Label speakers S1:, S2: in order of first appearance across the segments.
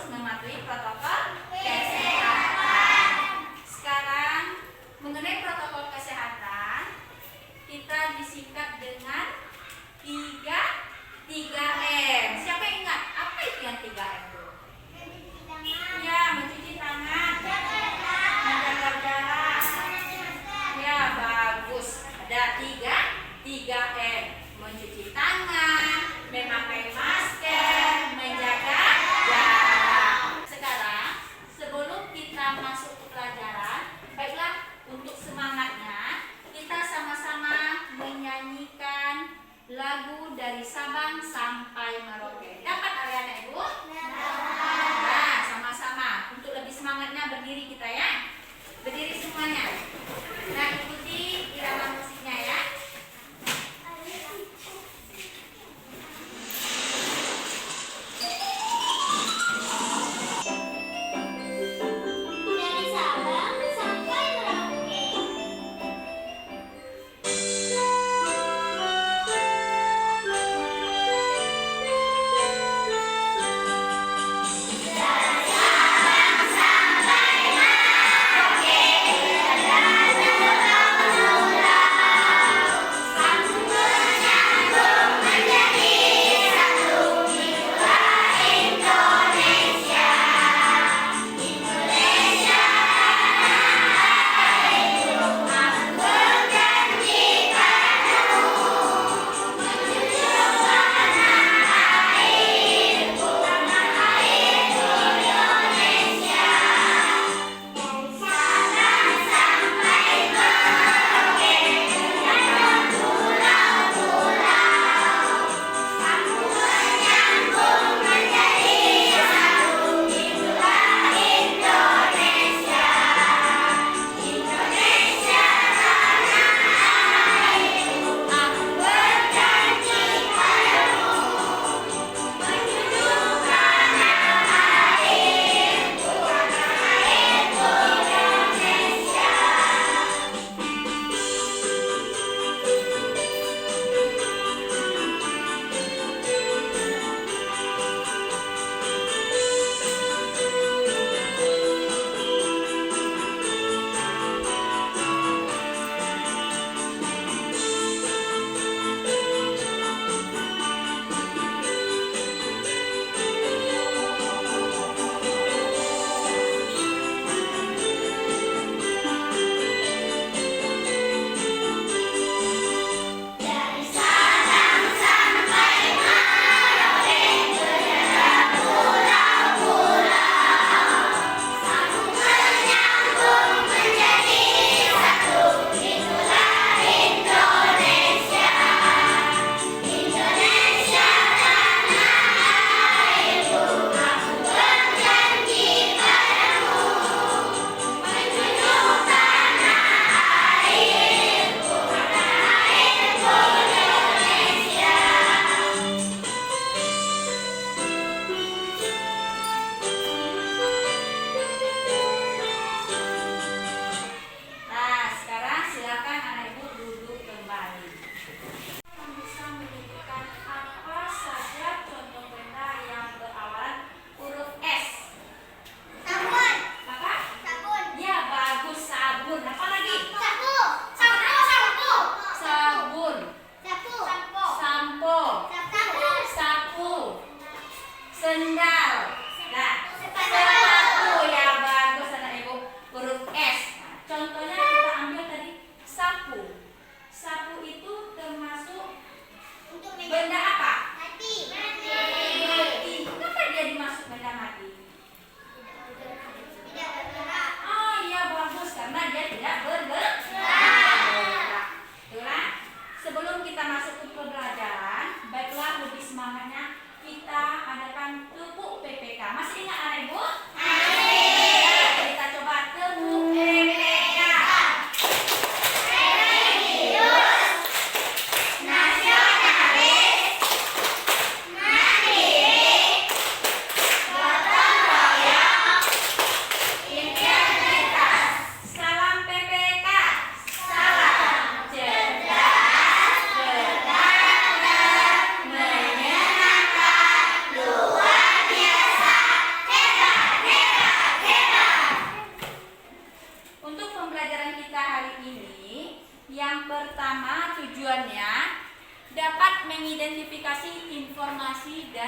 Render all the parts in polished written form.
S1: harus mematuhi protokol kesehatan. Sekarang mengenai protokol kesehatan, kita disingkat dengan 3M. Siapa yang ingat? Apa itu yang 3M itu? Ya, mencuci tangan, menjaga jarak. Ya, bagus. Ada 3M. Mencuci tangan, memakai masker, menjaga jarak. Sekarang, sebelum kita masuk ke pelajaran, baiklah untuk semangatnya, kita sama-sama menyanyikan lagu dari Sabang sampai Merauke. Dapat Ariana Ibu? Nah, sama-sama. Untuk lebih semangatnya berdiri kita ya. Berdiri semuanya. Nah, ikuti irama musiknya ya.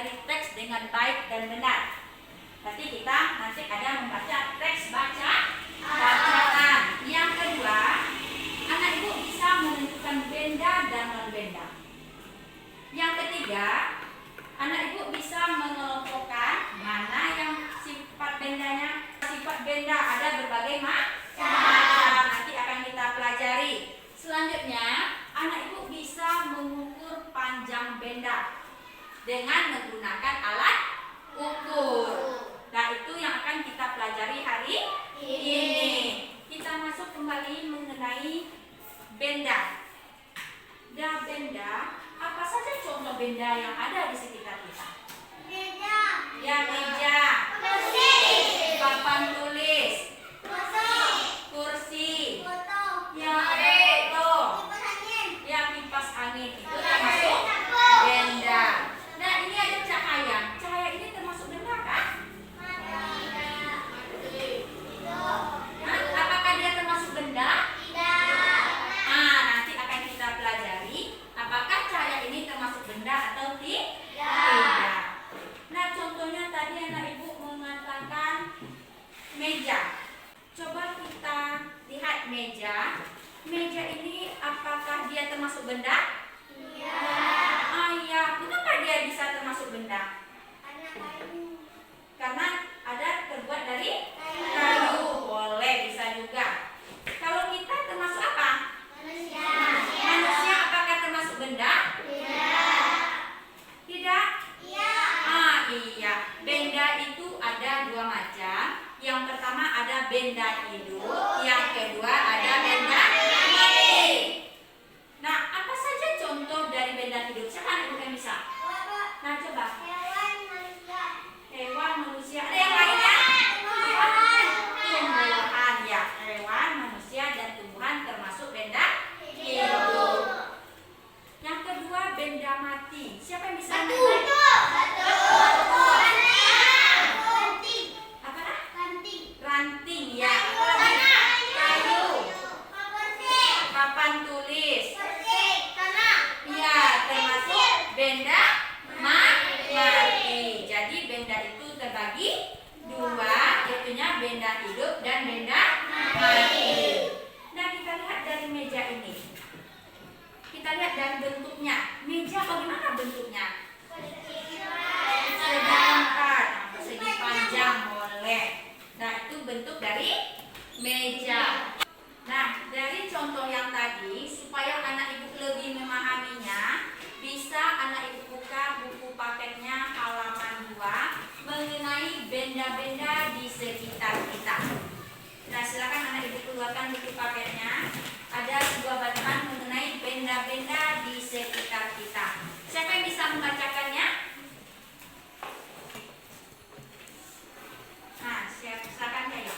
S1: mempelajari teks dengan baik dan benar. Nanti kita ada membaca teks bacaan. Yang kedua, anak ibu bisa menentukan benda dan non-benda. Yang ketiga, anak ibu bisa mengelompokkan mana yang sifat bendanya. Sifat benda ada berbagai macam. Nanti akan kita pelajari. Selanjutnya, anak ibu bisa mengukur panjang benda dengan menggunakan alat ukur. Nah, itu yang akan kita pelajari hari ini. Kita masuk kembali mengenai benda. Benda, apa saja contoh benda yang ada di sekitar kita?
S2: Meja.
S1: Ya, meja.
S2: Kursi.
S1: Papan tulis. Kursi. Ya, foto. Ya, kipas angin. Itu termasuk benda. Nah, ini ada cahaya. Cahaya ini termasuk benda kan? Apakah dia termasuk benda? Nanti akan kita pelajari apakah cahaya ini termasuk benda atau tidak. Nah, contohnya tadi anak ibu mengatakan meja. Coba kita lihat meja. Meja ini apakah dia termasuk benda? Iya. Kenapa dia bisa termasuk benda? Karena ada terbuat dari kayu. Boleh, bisa juga. Kalau kita termasuk apa? Manusia apakah termasuk benda? Tidak? Iya. Benda itu ada dua macam. Yang pertama ada benda hidup, yang kedua ada benda mati. Nah, apa saja contoh dari benda hidup? Siapa yang bisa? Nah, coba. Hewan, manusia. Ada yang lainnya? Tumbuhan. Ya, hewan, manusia, dan tumbuhan termasuk benda hidup. Yang kedua, benda mati. Siapa yang bisa? Ranting, ya. Kayu. Papan tulis. Ya, termasuk benda mati. Jadi benda itu terbagi dua, yaitunya benda hidup dan benda mati. Nah, kita lihat dari meja ini. Kita lihat dari bentuknya. Meja bagaimana bentuknya? Segi empat, segi panjang boleh. Nah, itu bentuk dari meja. Nah, dari contoh yang tadi, supaya anak ibu lebih memahaminya, bisa anak ibu buka buku paketnya halaman 2 mengenai benda-benda di sekitar kita. Nah, silakan anak ibu keluarkan buku paketnya. Ada sebuah bacaan mengenai benda-benda di sekitar kita. Siapa yang bisa membacakannya? Nah, silakan ya.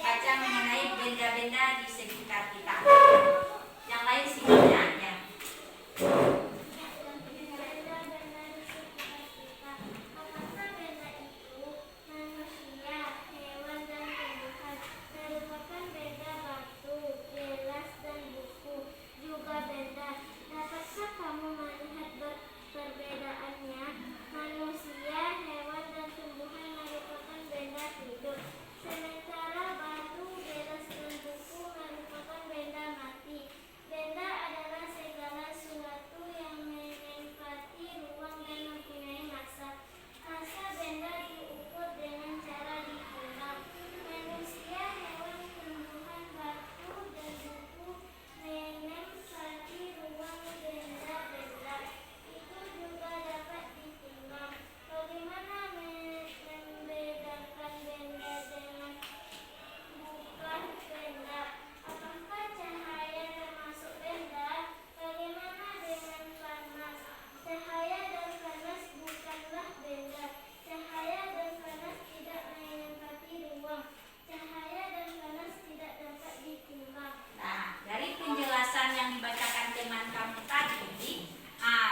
S1: Baca mengenai benda-benda di sekitar kita. Yang lain silakan ya.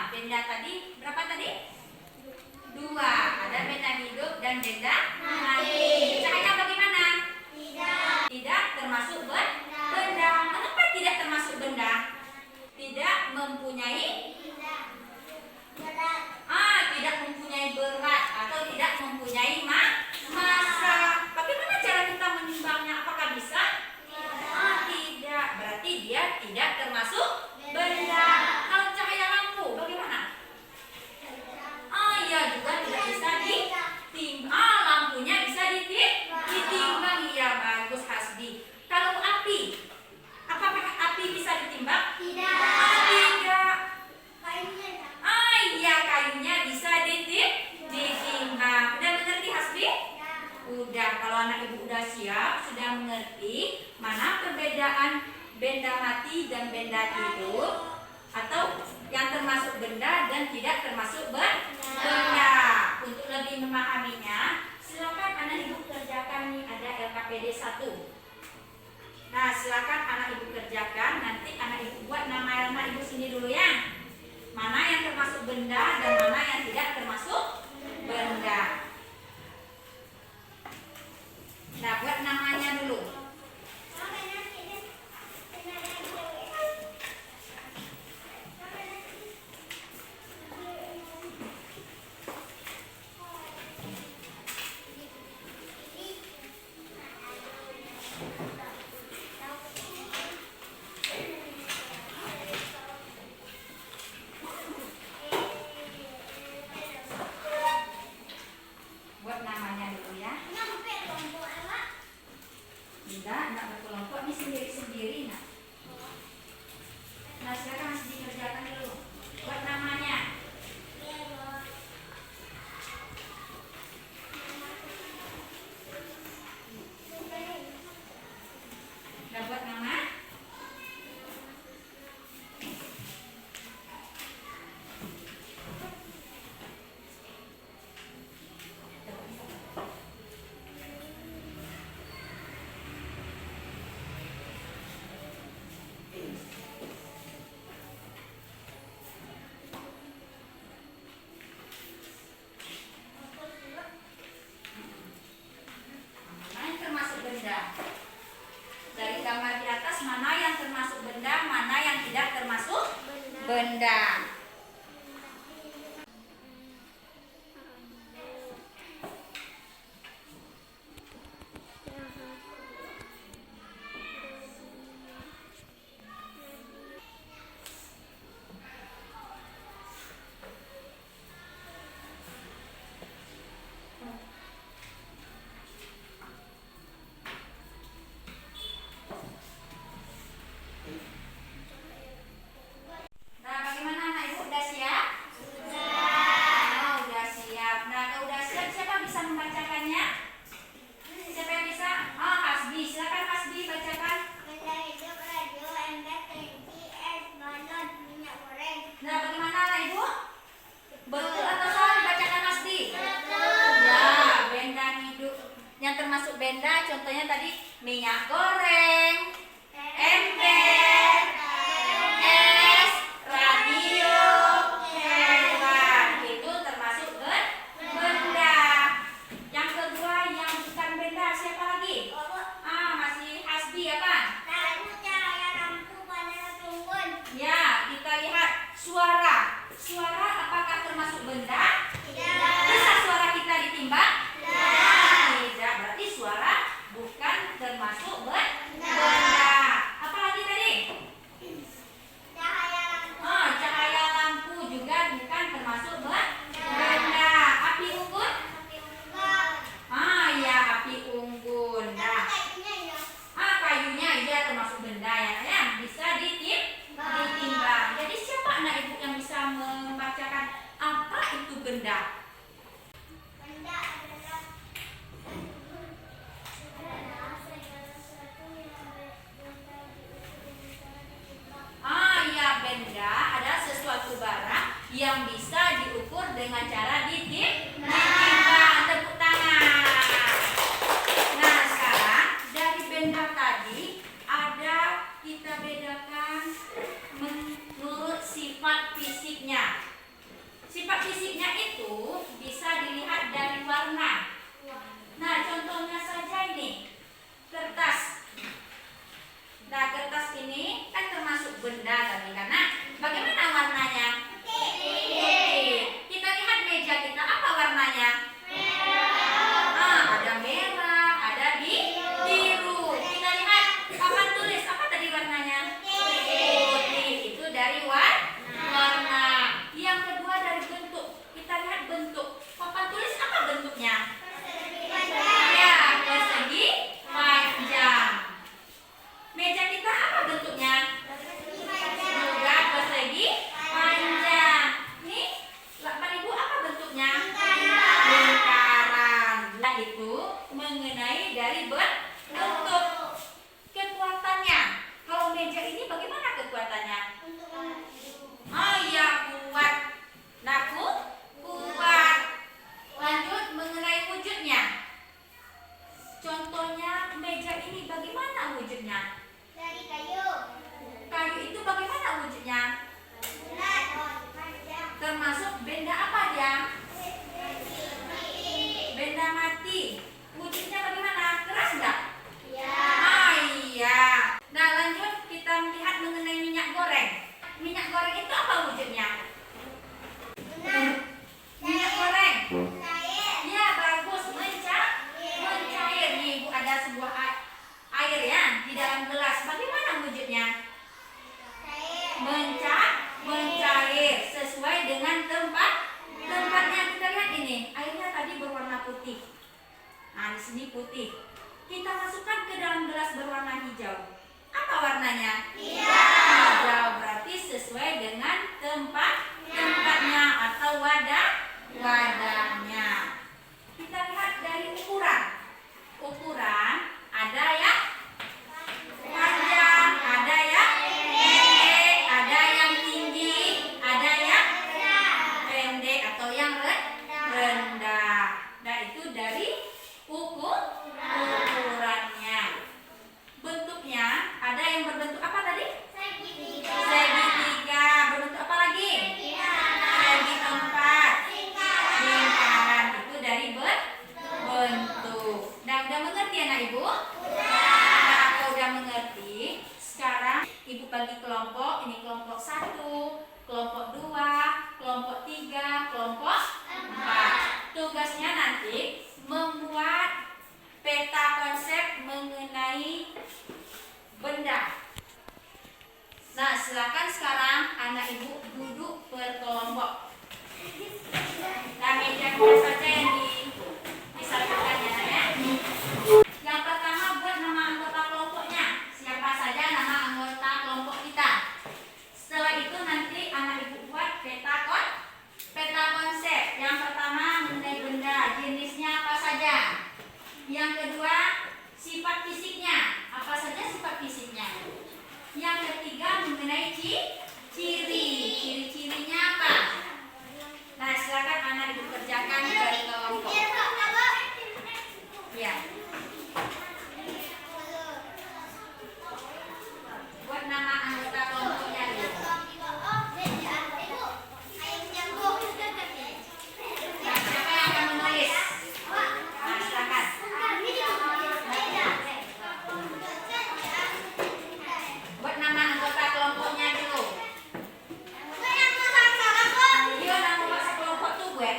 S1: Benda tadi berapa tadi? 2. Ada benda hidup dan benda mati. Cahaya bagaimana? Tidak termasuk benda. Kenapa tidak termasuk benda? Tidak mempunyai tidak mempunyai berat atau tidak mempunyai massa. Bagaimana cara kita menimbangnya? Apakah bisa? Tidak. Berarti dia tidak termasuk benda. Kalau cahaya lampu, bagaimana? Ya juga tidak bisa ditimbang. Lampunya bisa ditimbang. Ya bagus Hasbi. Kalau api, apakah api bisa ditimbang? Tidak. Iya, kayunya bisa ditimbang. Udah mengerti Hasbi? Udah. Kalau anak ibu udah siap, sudah mengerti mana perbedaan benda mati dan benda hidup, atau yang termasuk benda dan tidak termasuk benda. Untuk lebih memahaminya, silakan anak ibu kerjakan nih, ada LKPD 1. Nah, silakan anak ibu kerjakan. Nanti anak ibu buat nama anak ibu sini dulu ya. Mana yang termasuk benda dan mana yang tidak termasuk benda. Nah, buat namanya dulu. Buat namanya dulu ya. Enggak berkelompok, ini sendiri-sendiri nak. Nah, sekarang harus dikerjakan dulu. Buat namanya. Udah buat nama? Mana yang termasuk benda? Dari gambar di atas, mana yang termasuk benda, mana yang tidak termasuk benda. Nah, bagaimana anak ibu? Udah siap? Oh, udah siap. Nah, kalau udah siap, siapa bisa membacakannya? Siapa yang bisa? Oh, Hasbi. Silakan Hasbi bacakan. Nah, bagaimana anak ibu? Betul atau salah dibacakan Hasbi? Ya, benda hidup. Yang termasuk benda, contohnya tadi minyak goreng, ember, es, radio, hewan. Itu termasuk benda. Yang kedua yang bukan benda, siapa lagi? Masih Hasbi ya kan? Ya, kita lihat suara. Suara apakah termasuk benda? Bisa suara kita ditimbang? Tidak. Berarti suara bukan termasuk benda. Apalagi tadi? Cahaya lampu juga bukan termasuk benda. Api unggun? Ya, api unggun. Nah, kayunya iya termasuk benda ya. Bisa ditimbang. Jadi siapa anak ibu yang bisa membacakan apa itu benda? Ya, benda adalah sesuatu barang yang bisa diukur dengan cara ditimbang. Tepuk tangan. Nah, sekarang dari benda tadi ada kita bedakan menurut sifat fisiknya. Sifat fisiknya itu bisa dilihat dari warna. Nah, contohnya saja ini kertas. Nah, kertas ini kan termasuk benda tadi karena bagaimana warnanya? Putih. Kita lihat meja itu mengenai dari bentuk kekuatannya. Kalau meja ini bagaimana kekuatannya? Oh iya, kuat. Nah, kuat. Lanjut mengenai wujudnya. Contohnya meja ini bagaimana wujudnya?
S2: Dari kayu.
S1: Kayu itu bagaimana wujudnya?
S2: Bulat. Panjang.
S1: Termasuk benda apa dia?
S2: Mati.
S1: Benda mati. Wujudnya bagaimana? Keras enggak?
S2: Ya.
S1: Ah iya. Nah, lanjut kita melihat mengenai minyak goreng. Minyak goreng itu apa wujudnya?
S2: Benar.
S1: Minyak goreng.
S2: Cair.
S1: Ya, bagus. Mencair. Nih, Bu, ada sebuah air ya di dalam gelas. Bagaimana wujudnya?
S2: Cair.
S1: Mencair sesuai dengan tempatnya. Kita lihat ini, airnya tadi berwarna putih. Nah, di sini putih. Kita masukkan ke dalam gelas berwarna hijau. Apa warnanya? Hijau, berarti sesuai dengan tempatnya atau wadahnya. Kita lihat dari ukuran. Ukuran ada yang panjang, ada yang pendek, ada yang tinggi, ada yang pendek atau yang rendah. Nah, itu dari ukurannya. Bentuknya ada yang berbentuk apa tadi? Segitiga. Berbentuk apa lagi? Segi empat. Lingkaran. Itu dari bentuk. Nah, udah mengerti anak ibu? Nah, kalau udah mengerti, sekarang ibu bagi kelompok. Ini kelompok 1, kelompok 2, kelompok 3, kelompok 4. Tugasnya nanti membuat peta konsep mengenai benda. Nah, silakan sekarang anak ibu duduk berkelompok. Nah, meja kita saja yang disatukan ya. Yang pertama buat nama anggota kelompoknya. Siapa saja nama anggota kelompok kita. Setelah itu nanti anak ibu buat peta konsep. Yang pertama mengenai benda, jenisnya apa saja. Yang kedua, sifat fisiknya. Apa saja sifat fisiknya? Yang ketiga mengenai ciri-cirinya apa? Nah, silakan anak ibu kerjakan dari kelompok. Ya. Buat nama anggota kelompoknya dulu. Nah, siapa yang akan menulis? Nah, silakan. Buat nama anggota kelompoknya dulu. Dia nama masa kelompok tuh gue.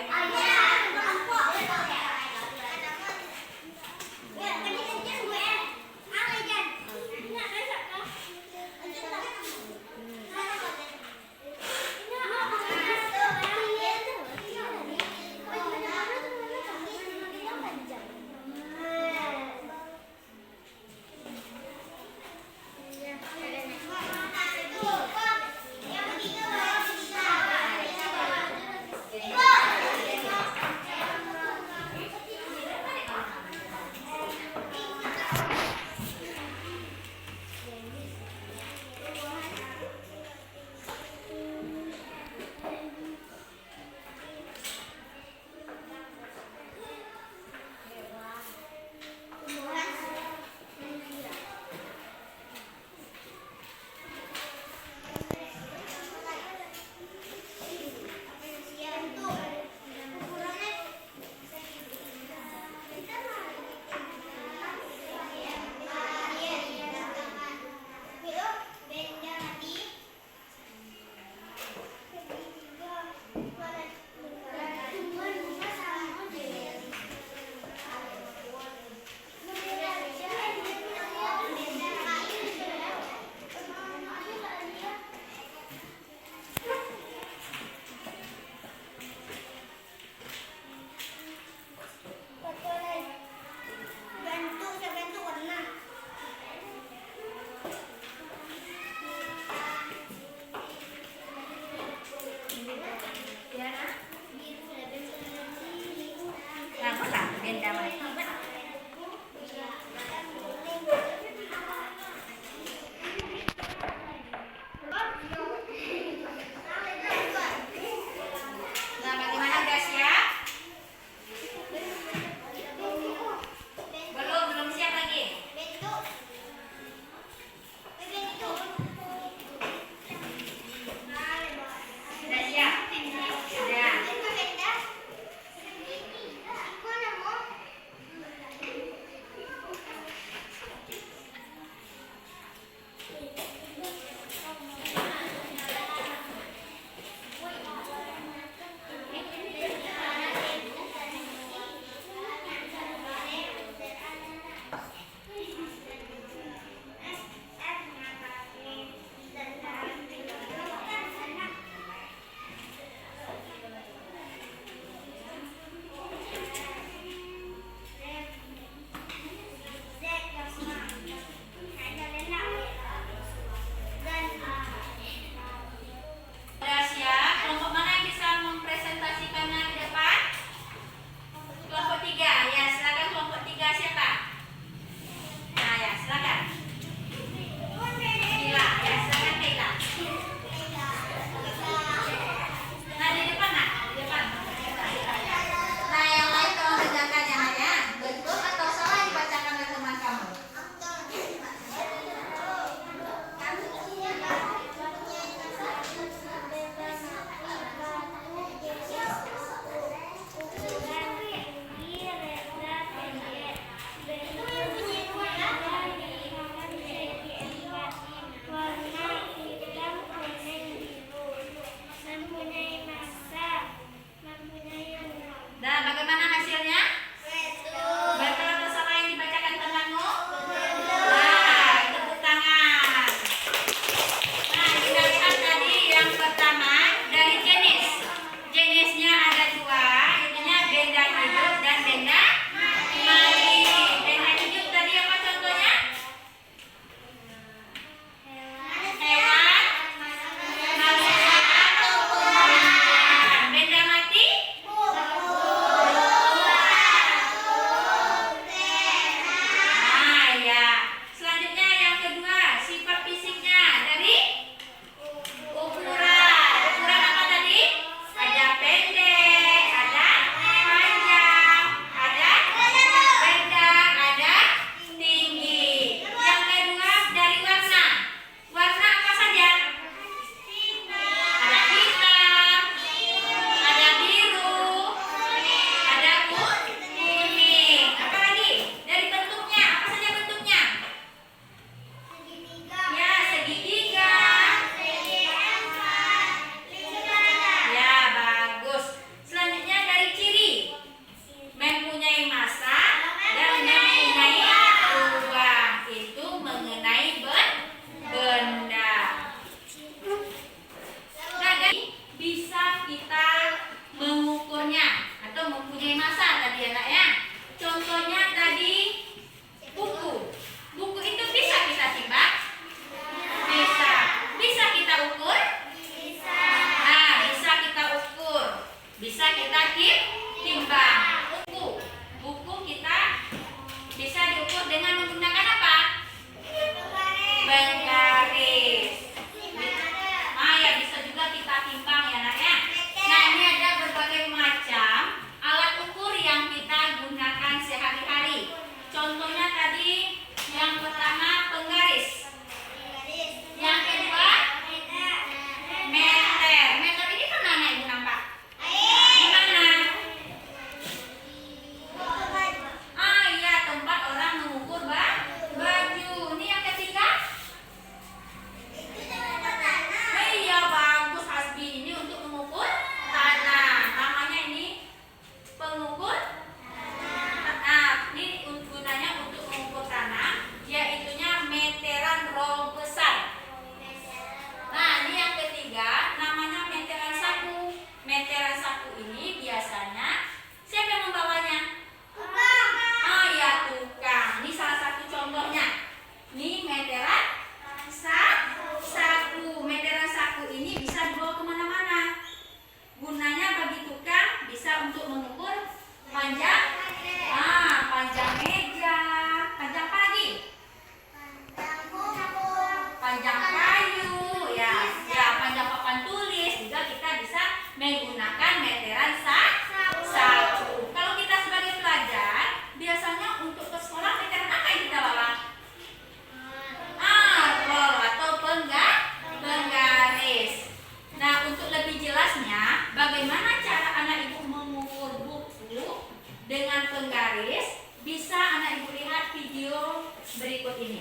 S1: berikut ini.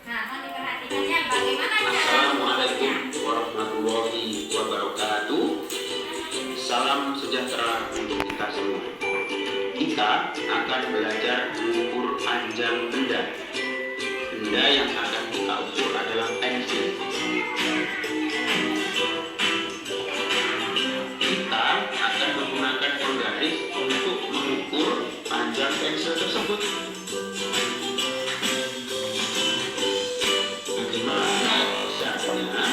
S1: Nah, mohon diperhatikannya bagaimana cara
S3: Assalamualaikum warahmatullahi wabarakatuh. Salam sejahtera untuk kita semua. Kita akan belajar mengukur panjang benda. Benda yang akan kita ukur adalah pensil. Kita akan menggunakan penggaris untuk mengukur panjang pensil tersebut. Bagaimana caranya?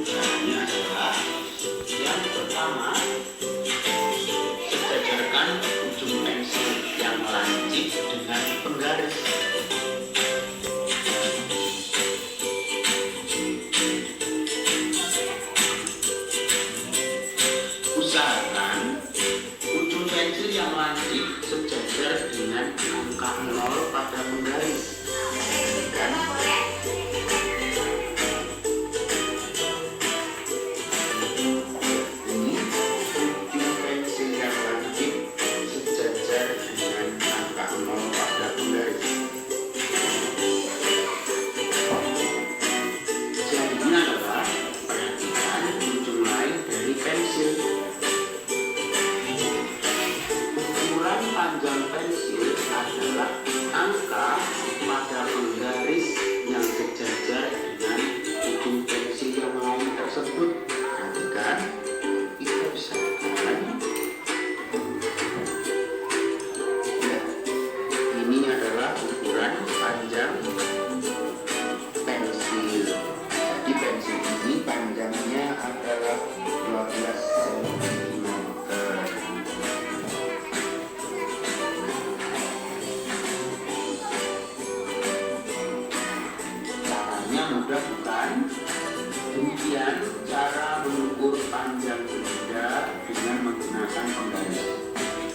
S3: Caranya adalah yang pertama, sejajarkan ujung pensil yang lancip dengan penggaris. Usahakan ujung pensil yang lancip sejajar dengan angka 0 pada penggaris.
S1: Coba boleh.
S3: Ini ujung pensil yang lancip sejajar dengan angka 0 pada penggaris. Selanjutnya adalah perhatikan ujung lain dari pensil. Ukuran panjang pensil adalah angka pada penggaris yang sejajar dengan ujung pensil yang lain tersebut. Perhatikan, kita bisa lihat. Ya, ini adalah ukuran panjang pensil. Jadi pensil ini panjangnya adalah 12 cm. Caranya mudah bukan? Demikian cara mengukur panjang benda dengan menggunakan penggaris.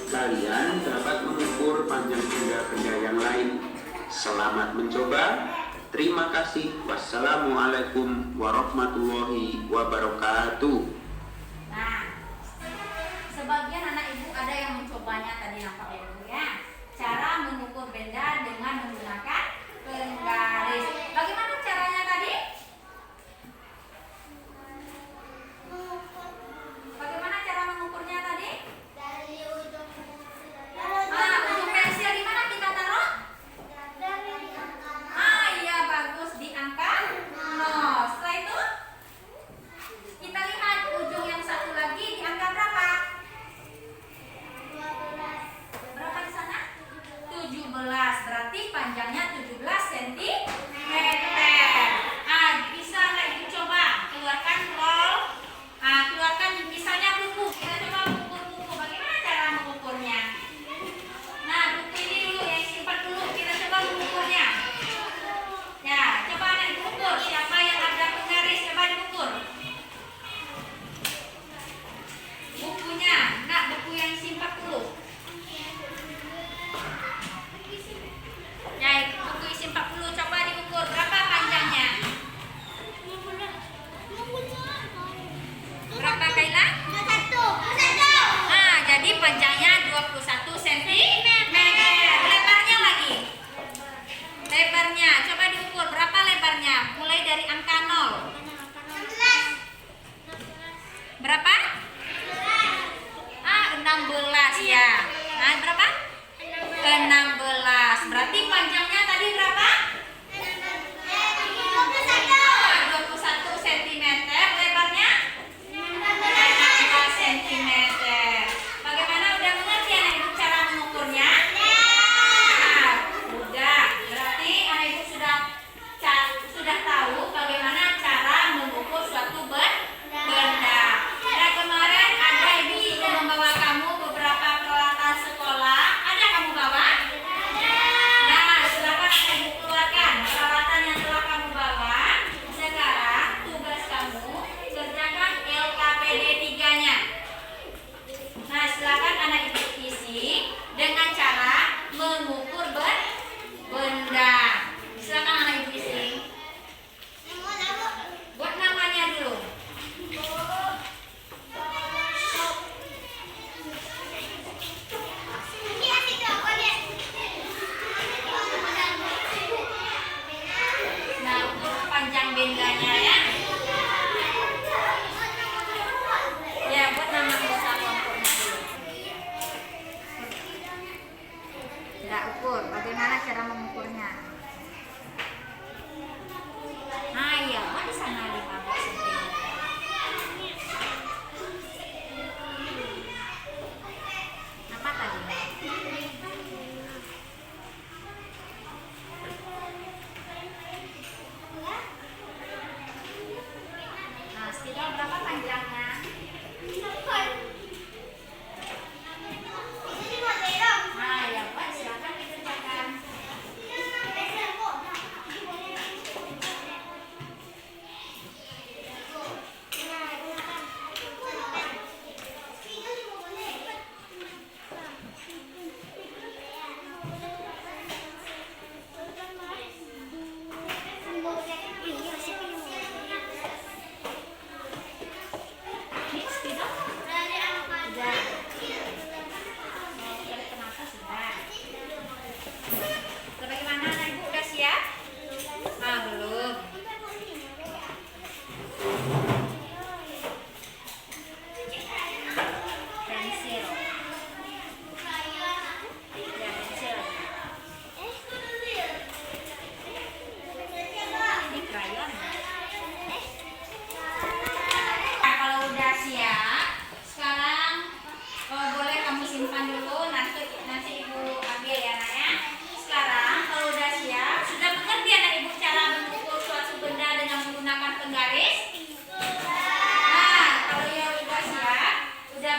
S3: Kalian dapat mengukur panjang benda-benda yang lain. Selamat mencoba. Terima kasih. Wassalamualaikum warahmatullahi wabarakatuh.
S1: Nah, sebagian anak ibu ada yang mencobanya tadi nampak ibu ya. Cara mengukur benda dengan menggunakan penggaris. Bagaimana caranya tadi? Bagaimana cara mengukurnya tadi?
S2: Dari ujung
S1: Ujung pensil di mana kita taruh? Iya bagus, di angka 0. Setelah itu kita lihat ujung yang satu lagi di angka berapa? Berapa di sana? 17. Berarti panjangnya 17 cm. Bisa nggak ibu coba keluarkan roll? Keluarkan misalnya buku. Kita coba mengukur buku. Bagaimana cara mengukurnya? Nah, buku ini dulu yang simpan dulu. Kita coba mengukurnya. Ya, coba anak diukur. Siapa yang ada penggaris? Coba diukur. Bukunya. Nah, buku yang simpan dulu. Ya, buku isi 40. Coba diukur. Berapa panjangnya? Berapa Kaila? Jadi panjangnya 21 cm. Lebarnya lagi. Lebarnya. Coba diukur. Berapa lebarnya? Mulai dari angka 0. Berapa? 16 ya. Nah, berapa? 16. Berarti panjangnya tadi berapa? 21 cm. Lebarnya 16 cm. Bagaimana, udah mengerti anak ibu cara mengukurnya? Udah. Berarti anak ibu sudah tahu bagaimana cara mengukur suatu benda. Nah, kemarin ada ibu sudah membawa kamu beberapa peralatan sekolah. Ada kamu bawa? Nah, silakan anak ibu keluarkan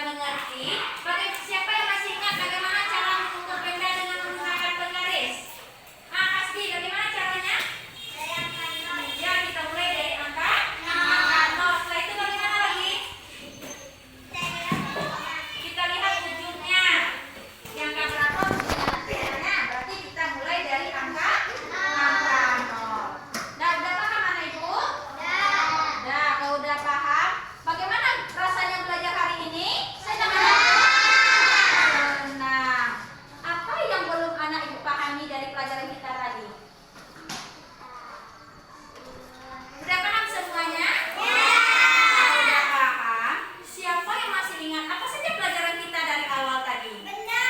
S1: mengerti, siapa yang masih ingat bagaimana cara mengukur benda dengan menggunakan penggaris? Ah, pasti. Bagaimana caranya? Ya, kita mulai dari angka 0. Setelah itu bagaimana lagi? Kita lihat ujungnya. Yang angka berapa ujungnya? Berarti kita mulai dari angka 0. Nah, udah paham anak ibu? Udah, kalau udah paham, bagaimana rasanya belajar hari ini? Senang. Apa yang belum anak ibu pahami dari pelajaran kita tadi? Udah paham semuanya? Kalau udah paham, siapa yang masih ingat apa saja pelajaran kita dari awal tadi? Ya,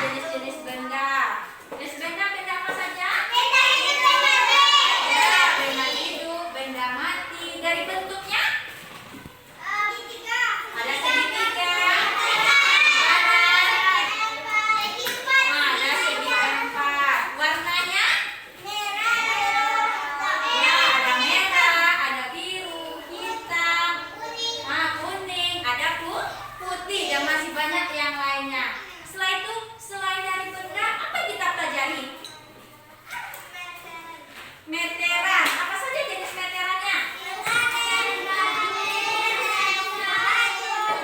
S1: jenis-jenis benda. Jenis benda apa saja? Ya, benda hidup, benda mati. Dari bentuknya? Ada segitiga, ada segitiga 4. Warnanya? Ya, ada merah, ada biru, hitam, kuning, ada putih, dan masih banyak yang lainnya. Setelah itu, selain dari benda, apa yang kita pelajari? Meteran. Apa saja jenis meterannya?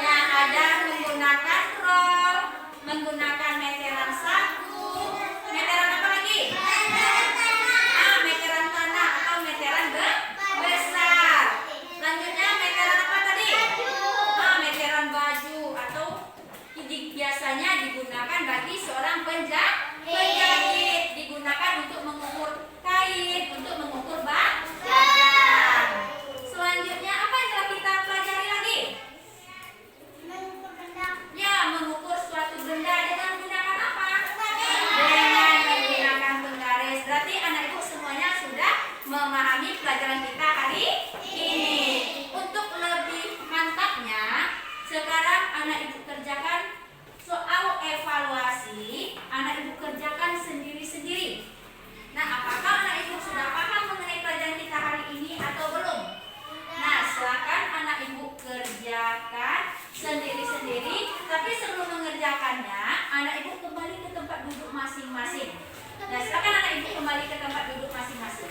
S1: Yang ada menggunakan roll, menggunakan meteran saku, meteran apa lagi? Meteran tanah atau meteran besar. Selanjutnya meteran apa tadi? Meteran baju atau biasanya digunakan bagi seorang penjahit. Digunakan untuk mengukur kain, untuk mengukur badan. Selanjutnya apa yang telah kita pelajari lagi? Ya, mengukur suatu benda dengan menggunakan apa? Dengan menggunakan penggaris. Berarti anak ibu semuanya sudah memahami pelajaran kita hari ini. Untuk lebih mantapnya, sekarang anak ibu kerjakan soal evaluasi. Anak ibu kerjakan sendiri-sendiri. Nah, apakah anak ibu sudah paham mengenai pelajaran kita hari ini atau belum? Nah, silakan anak ibu kerjakan sendiri-sendiri. Tapi sebelum mengerjakannya, anak ibu kembali ke tempat duduk masing-masing. Nah, silakan anak ibu kembali ke tempat duduk masing-masing.